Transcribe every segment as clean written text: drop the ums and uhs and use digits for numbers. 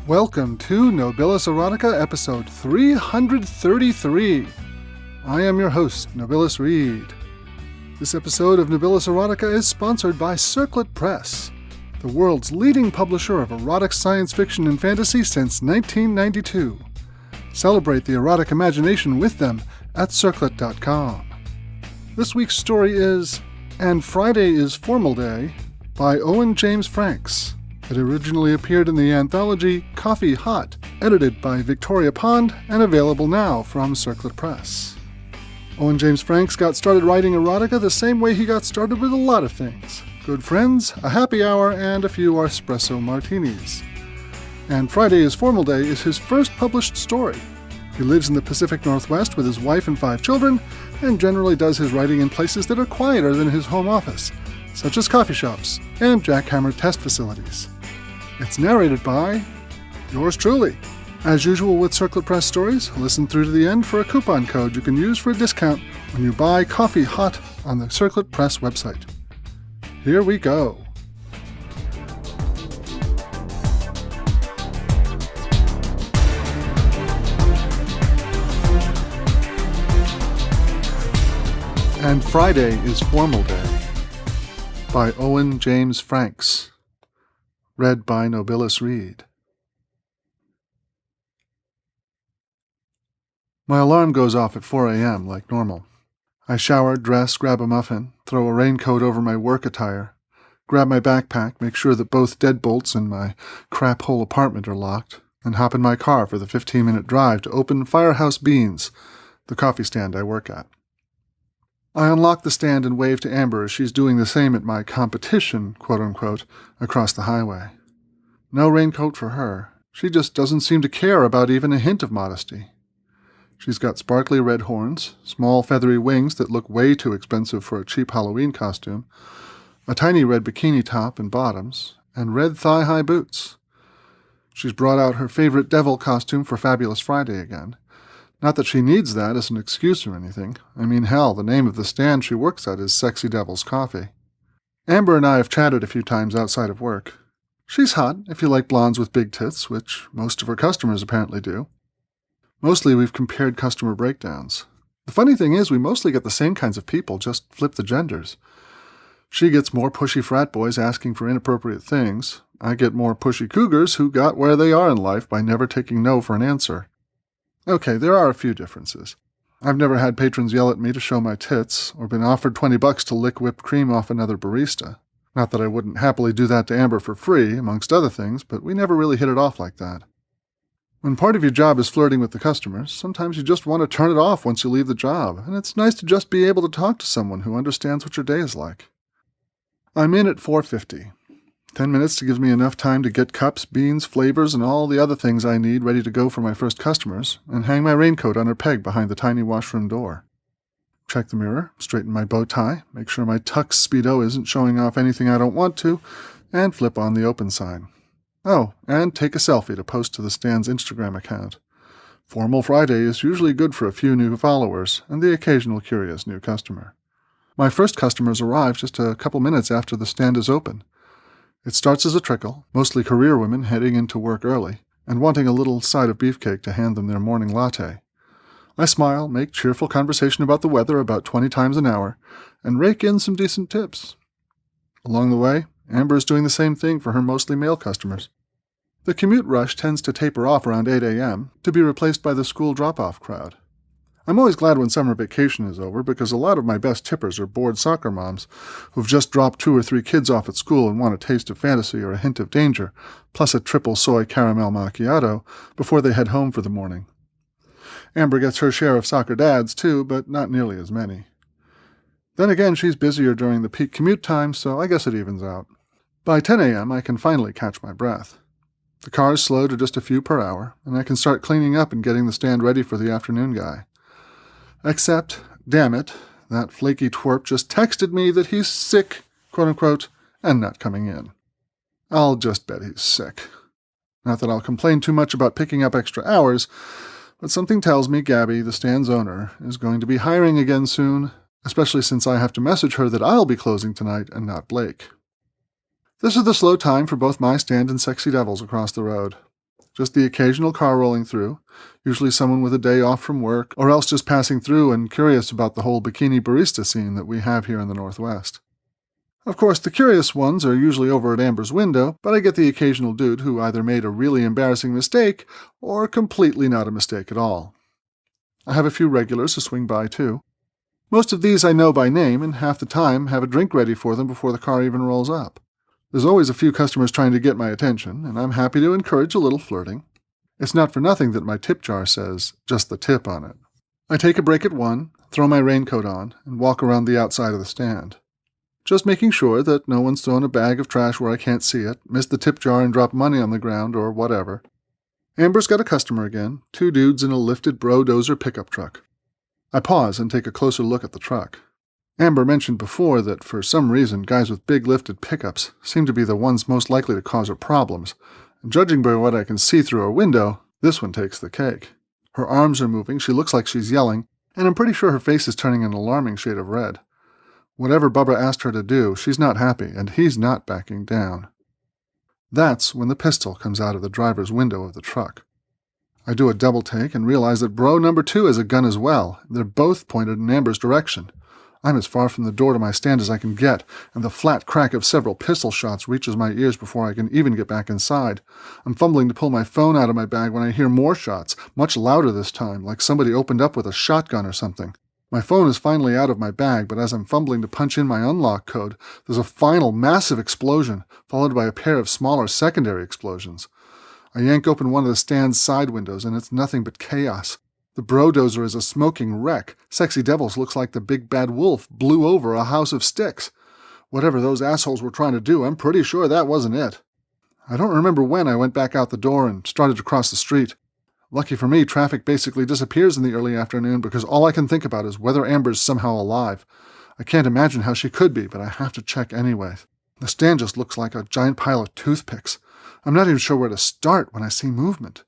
Welcome to Nobilis Erotica, episode 333. I am your host, Nobilis Reed. This episode of Nobilis Erotica is sponsored by Circlet Press, the world's leading publisher of erotic science fiction and fantasy since 1992. Celebrate the erotic imagination with them at circlet.com. This week's story is And Friday is Formal Day by Owen James Franks. It originally appeared in the anthology Coffee Hot, edited by Victoria Pond and available now from Circlet Press. Owen James Franks got started writing erotica the same way he got started with a lot of things: good friends, a happy hour, and a few espresso martinis. And Friday is Formal Day is his first published story. He lives in the Pacific Northwest with his wife and 5 children, and generally does his writing in places that are quieter than his home office, such as coffee shops and jackhammer test facilities. It's narrated by yours truly. As usual with Circlet Press stories, listen through to the end for a coupon code you can use for a discount when you buy Coffee Hot on the Circlet Press website. Here we go. And Friday is Formal Day by Owen James Franks. Read by Nobilis Reed. My alarm goes off at 4 a.m. like normal. I shower, dress, grab a muffin, throw a raincoat over my work attire, grab my backpack, make sure that both deadbolts in my crap-hole apartment are locked, and hop in my car for the 15-minute drive to open Firehouse Beans, the coffee stand I work at. I unlock the stand and wave to Amber as she's doing the same at my competition, quote-unquote, across the highway. No raincoat for her. She just doesn't seem to care about even a hint of modesty. She's got sparkly red horns, small feathery wings that look way too expensive for a cheap Halloween costume, a tiny red bikini top and bottoms, and red thigh-high boots. She's brought out her favorite devil costume for Fabulous Friday again. Not that she needs that as an excuse or anything. I mean, hell, the name of the stand she works at is Sexy Devil's Coffee. Amber and I have chatted a few times outside of work. She's hot, if you like blondes with big tits, which most of her customers apparently do. Mostly we've compared customer breakdowns. The funny thing is we mostly get the same kinds of people, just flip the genders. She gets more pushy frat boys asking for inappropriate things. I get more pushy cougars who got where they are in life by never taking no for an answer. Okay, there are a few differences. I've never had patrons yell at me to show my tits, or been offered $20 to lick whipped cream off another barista. Not that I wouldn't happily do that to Amber for free, amongst other things, but we never really hit it off like that. When part of your job is flirting with the customers, sometimes you just want to turn it off once you leave the job, and it's nice to just be able to talk to someone who understands what your day is like. I'm in at 4:50. 10 minutes gives me enough time to get cups, beans, flavors, and all the other things I need ready to go for my first customers, and hang my raincoat on her peg behind the tiny washroom door. Check the mirror, straighten my bow tie, make sure my Tux Speedo isn't showing off anything I don't want to, and flip on the open sign. Oh, and take a selfie to post to the stand's Instagram account. Formal Friday is usually good for a few new followers, and the occasional curious new customer. My first customers arrive just a couple minutes after the stand is open. It starts as a trickle, mostly career women heading into work early, and wanting a little side of beefcake to hand them their morning latte. I smile, make cheerful conversation about the weather about 20 times an hour, and rake in some decent tips. Along the way, Amber is doing the same thing for her mostly male customers. The commute rush tends to taper off around 8 a.m., to be replaced by the school drop-off crowd. I'm always glad when summer vacation is over because a lot of my best tippers are bored soccer moms who've just dropped 2 or 3 kids off at school and want a taste of fantasy or a hint of danger, plus a triple soy caramel macchiato before they head home for the morning. Amber gets her share of soccer dads, too, but not nearly as many. Then again, she's busier during the peak commute time, so I guess it evens out. By 10 a.m., I can finally catch my breath. The cars slow to just a few per hour, and I can start cleaning up and getting the stand ready for the afternoon guy. Except, damn it, that flaky twerp just texted me that he's sick, quote-unquote, and not coming in. I'll just bet he's sick. Not that I'll complain too much about picking up extra hours, but something tells me Gabby, the stand's owner, is going to be hiring again soon, especially since I have to message her that I'll be closing tonight and not Blake. This is the slow time for both my stand and Sexy Devils across the road. just the occasional car rolling through, usually someone with a day off from work, or else just passing through and curious about the whole bikini barista scene that we have here in the Northwest. Of course, the curious ones are usually over at Amber's window, but I get the occasional dude who either made a really embarrassing mistake or completely not a mistake at all. I have a few regulars who swing by, too. Most of these I know by name, and half the time have a drink ready for them before the car even rolls up. There's always a few customers trying to get my attention, and I'm happy to encourage a little flirting. It's not for nothing that my tip jar says, "just the tip" on it. I take a break at 1, throw my raincoat on, and walk around the outside of the stand. Just making sure that no one's thrown a bag of trash where I can't see it, missed the tip jar and dropped money on the ground, or whatever. Amber's got a customer again, 2 dudes in a lifted bro-dozer pickup truck. I pause and take a closer look at the truck. Amber mentioned before that for some reason guys with big lifted pickups seem to be the ones most likely to cause her problems, and judging by what I can see through her window, this one takes the cake. Her arms are moving, she looks like she's yelling, and I'm pretty sure her face is turning an alarming shade of red. Whatever Bubba asked her to do, she's not happy, and he's not backing down. That's when the pistol comes out of the driver's window of the truck. I do a double take and realize that bro number 2 has a gun as well. They're both pointed in Amber's direction. I'm as far from the door to my stand as I can get, and the flat crack of several pistol shots reaches my ears before I can even get back inside. I'm fumbling to pull my phone out of my bag when I hear more shots, much louder this time, like somebody opened up with a shotgun or something. My phone is finally out of my bag, but as I'm fumbling to punch in my unlock code, there's a final massive explosion, followed by a pair of smaller secondary explosions. I yank open one of the stand's side windows, and it's nothing but chaos. The bro-dozer is a smoking wreck. Sexy Devils looks like the big bad wolf blew over a house of sticks. Whatever those assholes were trying to do, I'm pretty sure that wasn't it. I don't remember when I went back out the door and started to cross the street. Lucky for me, traffic basically disappears in the early afternoon because all I can think about is whether Amber's somehow alive. I can't imagine how she could be, but I have to check anyway. The stand just looks like a giant pile of toothpicks. I'm not even sure where to start when I see movement.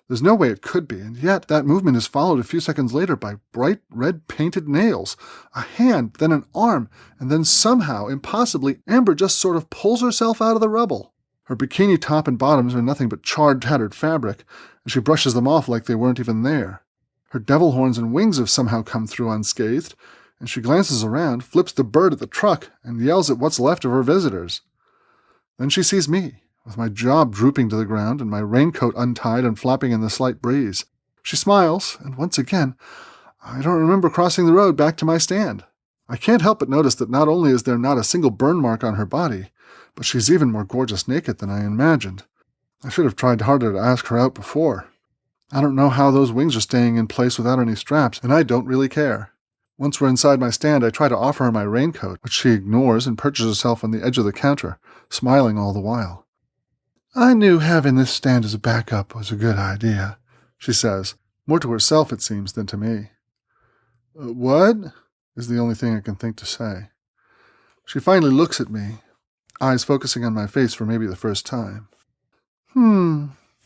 There's no way it could be, and yet that movement is followed a few seconds later by bright red painted nails, a hand, then an arm, and then somehow, impossibly, Amber just sort of pulls herself out of the rubble. Her bikini top and bottoms are nothing but charred, tattered fabric, and she brushes them off like they weren't even there. Her devil horns and wings have somehow come through unscathed, and she glances around, flips the bird at the truck, and yells at what's left of her visitors. Then she sees me, with my jaw drooping to the ground and my raincoat untied and flapping in the slight breeze. She smiles, and once again, I don't remember crossing the road back to my stand. I can't help but notice that not only is there not a single burn mark on her body, but she's even more gorgeous naked than I imagined. I should have tried harder to ask her out before. I don't know how those wings are staying in place without any straps, and I don't really care. Once we're inside my stand, I try to offer her my raincoat, which she ignores and perches herself on the edge of the counter, smiling all the while. "I knew having this stand as a backup was a good idea," she says, more to herself, it seems, than to me. "What?" is the only thing I can think to say. She finally looks at me, eyes focusing on my face for maybe the first time.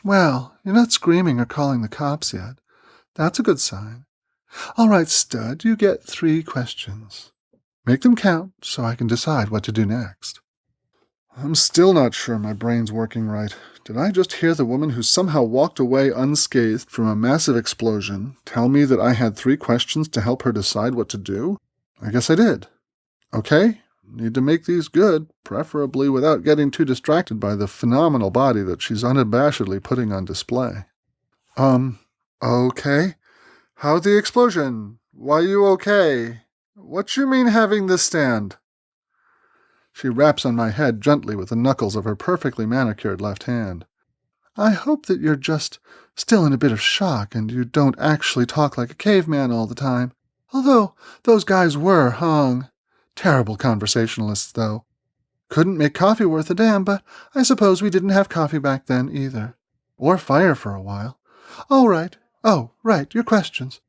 Well, you're not screaming or calling the cops yet. That's a good sign. All right, stud, you get 3 questions. Make them count so I can decide what to do next." I'm still not sure my brain's working right. Did I just hear the woman who somehow walked away unscathed from a massive explosion tell me that I had 3 questions to help her decide what to do? I guess I did. Okay, need to make these good, preferably without getting too distracted by the phenomenal body that she's unabashedly putting on display. Okay? How'd the explosion? Why you okay? What you mean having this stand? She raps on my head gently with the knuckles of her perfectly manicured left hand. I hope that you're just still in a bit of shock and you don't actually talk like a caveman all the time. Although those guys were hung. Terrible conversationalists, though. Couldn't make coffee worth a damn, but I suppose we didn't have coffee back then either. Or fire for a while. All right. Oh, right, your questions.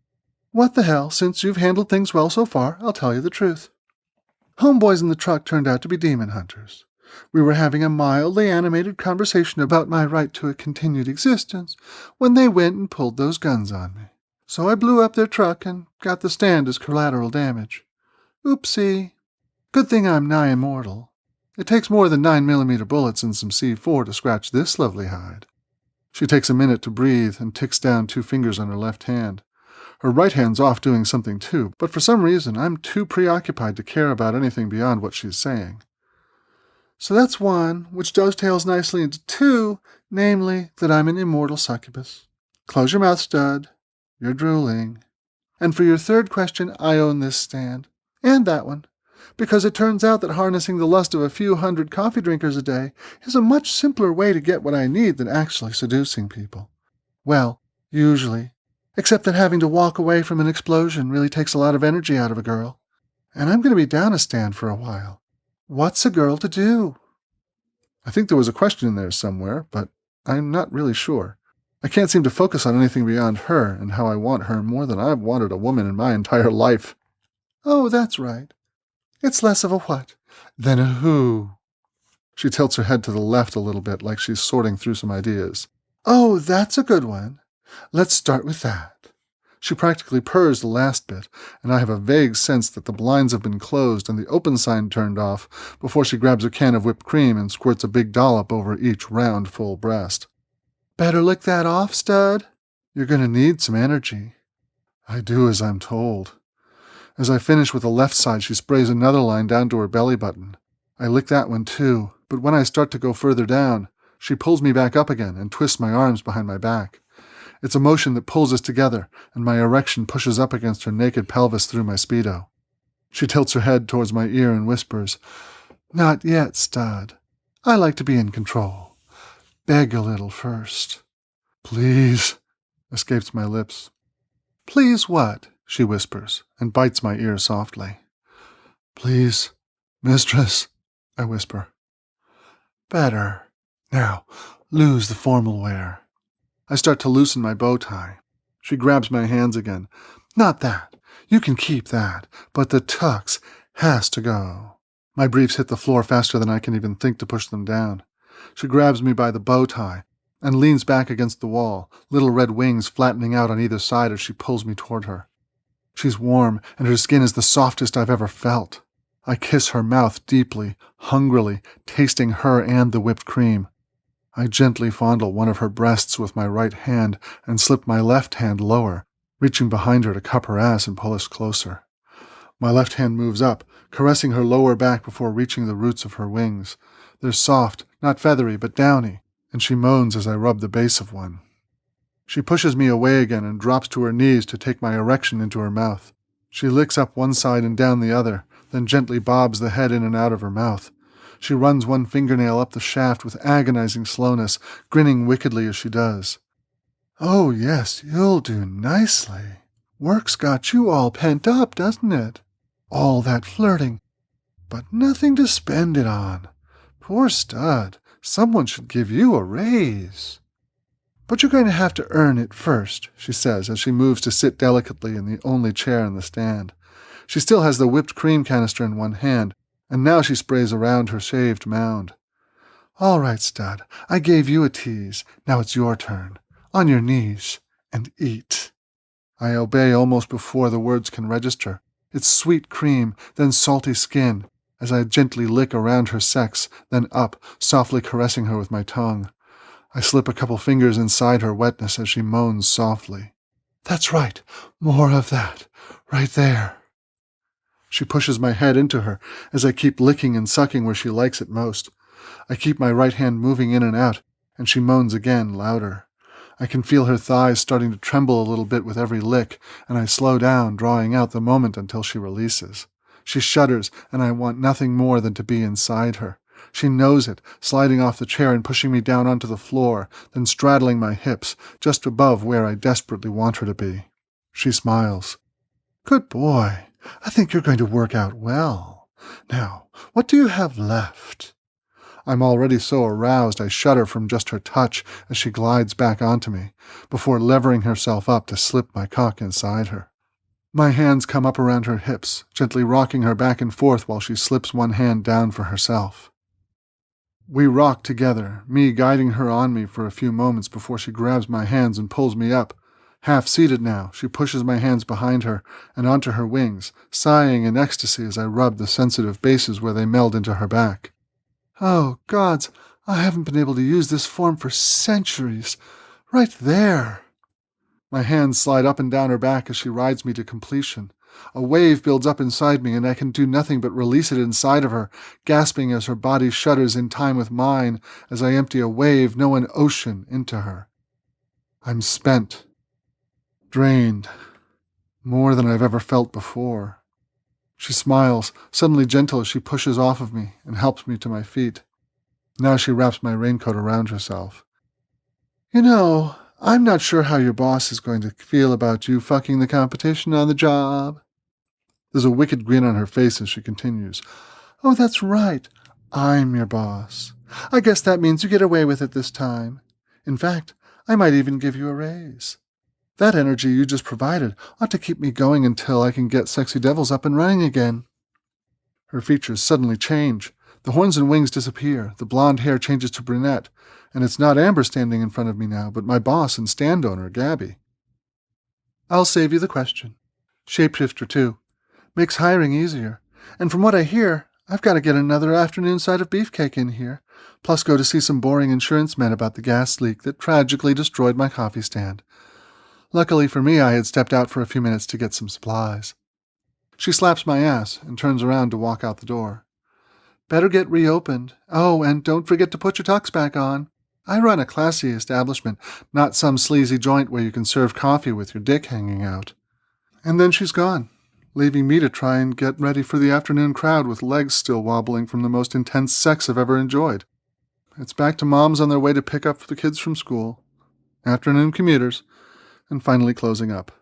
What the hell, since you've handled things well so far, I'll tell you the truth. Homeboys in the truck turned out to be demon hunters. We were having a mildly animated conversation about my right to a continued existence when they went and pulled those guns on me. So I blew up their truck and got the stand as collateral damage. Oopsie. Good thing I'm nigh immortal. It takes more than 9mm bullets and some C4 to scratch this lovely hide. She takes a minute to breathe and ticks down 2 fingers on her left hand. Her right hand's off doing something too, but for some reason I'm too preoccupied to care about anything beyond what she's saying. So that's 1, which dovetails nicely into 2, namely that I'm an immortal succubus. Close your mouth, stud. You're drooling. And for your 3rd question, I own this stand. And that one. Because it turns out that harnessing the lust of a few hundred coffee drinkers a day is a much simpler way to get what I need than actually seducing people. Well, usually. Except that having to walk away from an explosion really takes a lot of energy out of a girl. And I'm going to be down a stand for a while. What's a girl to do? I think there was a question in there somewhere, but I'm not really sure. I can't seem to focus on anything beyond her and how I want her more than I've wanted a woman in my entire life. Oh, that's right. It's less of a what than a who. She tilts her head to the left a little bit, like she's sorting through some ideas. Oh, that's a good one. Let's start with that. She practically purrs the last bit, and I have a vague sense that the blinds have been closed and the open sign turned off before she grabs a can of whipped cream and squirts a big dollop over each round, full breast. Better lick that off, stud. You're going to need some energy. I do as I'm told. As I finish with the left side, she sprays another line down to her belly button. I lick that one too, but when I start to go further down, she pulls me back up again and twists my arms behind my back. It's a motion that pulls us together, and my erection pushes up against her naked pelvis through my Speedo. She tilts her head towards my ear and whispers, Not yet, stud. I like to be in control. Beg a little first. Please, escapes my lips. Please what? She whispers, and bites my ear softly. Please, mistress, I whisper. Better. Now, lose the formal wear. I start to loosen my bow tie. She grabs my hands again. Not that. You can keep that. But the tux has to go. My briefs hit the floor faster than I can even think to push them down. She grabs me by the bow tie and leans back against the wall, little red wings flattening out on either side as she pulls me toward her. She's warm, and her skin is the softest I've ever felt. I kiss her mouth deeply, hungrily, tasting her and the whipped cream. I gently fondle one of her breasts with my right hand and slip my left hand lower, reaching behind her to cup her ass and pull us closer. My left hand moves up, caressing her lower back before reaching the roots of her wings. They're soft, not feathery, but downy, and she moans as I rub the base of one. She pushes me away again and drops to her knees to take my erection into her mouth. She licks up one side and down the other, then gently bobs the head in and out of her mouth. She runs one fingernail up the shaft with agonizing slowness, grinning wickedly as she does. Oh, yes, you'll do nicely. Work's got you all pent up, doesn't it? All that flirting, but nothing to spend it on. Poor stud, someone should give you a raise. But you're going to have to earn it first, she says as she moves to sit delicately in the only chair in the stand. She still has the whipped cream canister in one hand, and now she sprays around her shaved mound. All right, stud, I gave you a tease. Now it's your turn. On your knees, and eat. I obey almost before the words can register. It's sweet cream, then salty skin, as I gently lick around her sex, then up, softly caressing her with my tongue. I slip a couple fingers inside her wetness as she moans softly. That's right, more of that, right there. She pushes my head into her as I keep licking and sucking where she likes it most. I keep my right hand moving in and out, and she moans again, louder. I can feel her thighs starting to tremble a little bit with every lick, and I slow down, drawing out the moment until she releases. She shudders, and I want nothing more than to be inside her. She knows it, sliding off the chair and pushing me down onto the floor, then straddling my hips, just above where I desperately want her to be. She smiles. Good boy. I think you're going to work out well. Now, what do you have left? I'm already so aroused I shudder from just her touch as she glides back onto me, before levering herself up to slip my cock inside her. My hands come up around her hips, gently rocking her back and forth while she slips one hand down for herself. We rock together, me guiding her on me for a few moments before she grabs my hands and pulls me up. Half-seated now, she pushes my hands behind her and onto her wings, sighing in ecstasy as I rub the sensitive bases where they meld into her back. Oh, gods, I haven't been able to use this form for centuries. Right there. My hands slide up and down her back as she rides me to completion. A wave builds up inside me, and I can do nothing but release it inside of her, gasping as her body shudders in time with mine as I empty a wave, no, an ocean, into her. I'm spent. Drained. More than I've ever felt before. She smiles, suddenly gentle as she pushes off of me and helps me to my feet. Now she wraps my raincoat around herself. You know, I'm not sure how your boss is going to feel about you fucking the competition on the job. There's a wicked grin on her face as she continues. Oh, that's right. I'm your boss. I guess that means you get away with it this time. In fact, I might even give you a raise. That energy you just provided ought to keep me going until I can get Sexy Devils up and running again. Her features suddenly change. The horns and wings disappear, the blonde hair changes to brunette, and it's not Amber standing in front of me now, but my boss and stand owner, Gabby. I'll save you the question. Shapeshifter, too. Makes hiring easier. And from what I hear, I've got to get another afternoon side of beefcake in here, plus go to see some boring insurance men about the gas leak that tragically destroyed my coffee stand. Luckily for me, I had stepped out for a few minutes to get some supplies. She slaps my ass and turns around to walk out the door. Better get reopened. Oh, and don't forget to put your tux back on. I run a classy establishment, not some sleazy joint where you can serve coffee with your dick hanging out. And then she's gone, leaving me to try and get ready for the afternoon crowd with legs still wobbling from the most intense sex I've ever enjoyed. It's back to moms on their way to pick up the kids from school, afternoon commuters, and finally closing up.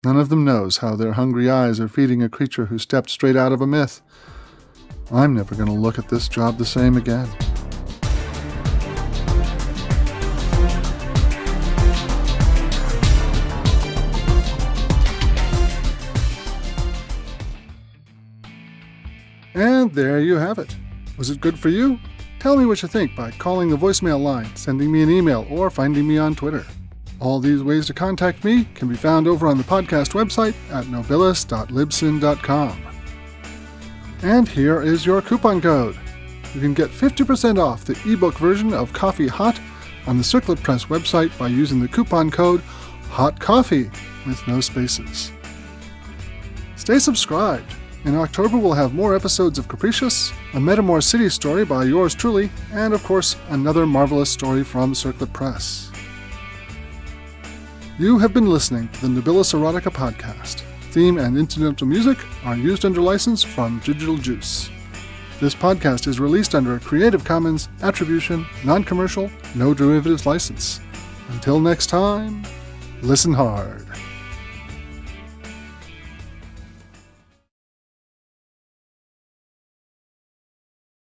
None of them knows how their hungry eyes are feeding a creature who stepped straight out of a myth. I'm never going to look at this job the same again. And there you have it. Was it good for you? Tell me what you think by calling the voicemail line, sending me an email, or finding me on Twitter. All these ways to contact me can be found over on the podcast website at nobilis.libsyn.com. And here is your coupon code. You can get 50% off the ebook version of Coffee Hot on the Circlet Press website by using the coupon code HOTCOFFEE with no spaces. Stay subscribed. In October, we'll have more episodes of Capricious, a Metamore City story by yours truly, and of course, another marvelous story from Circlet Press. You have been listening to the Nobilis Erotica podcast. Theme and incidental music are used under license from Digital Juice. This podcast is released under a Creative Commons Attribution, Non-Commercial, No Derivatives license. Until next time, listen hard.